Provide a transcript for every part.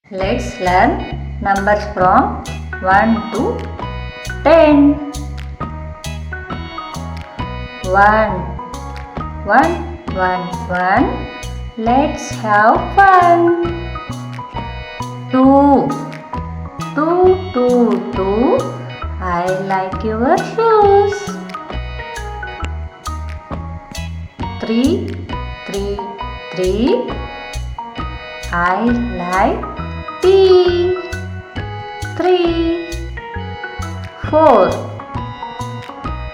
Let's learn numbers from 1 to 10. 1, 1, 1, 1. Let's have fun. 2, 2, 2, 2. I like your shoes. 3, 3, 3. I like tea. 3, 4,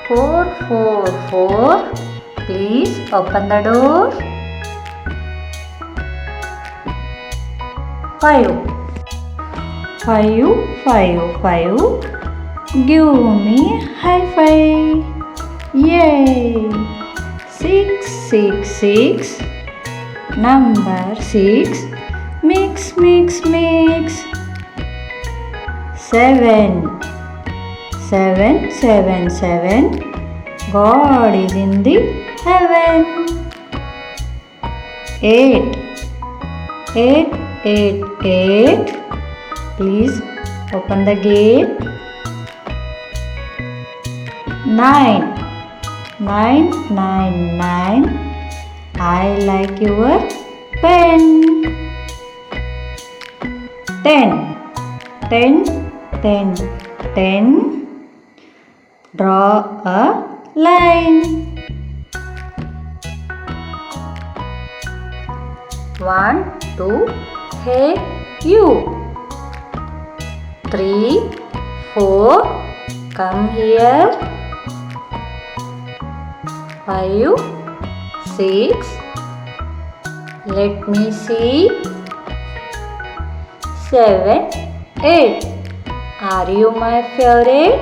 4, 4, 4. Please open the door. 5, 5, 5, 5. Give me high five. Yay! 6, 6, 6. Number 6. Mix, mix, mix. 7, 7, 7, 7. God is in the heaven. 8, 8, 8, 8. Please open the gate. 9, 9, 9, 9. I like your pen. 10, 10, 10, 10. Draw a line. 1, 2. Hey, you. 3, 4. Come here. 5, 6. Let me see. 7, 8. Are you my favorite?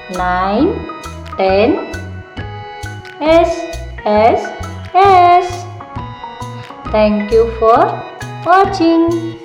9, 10. S, S, S. Thank you for watching.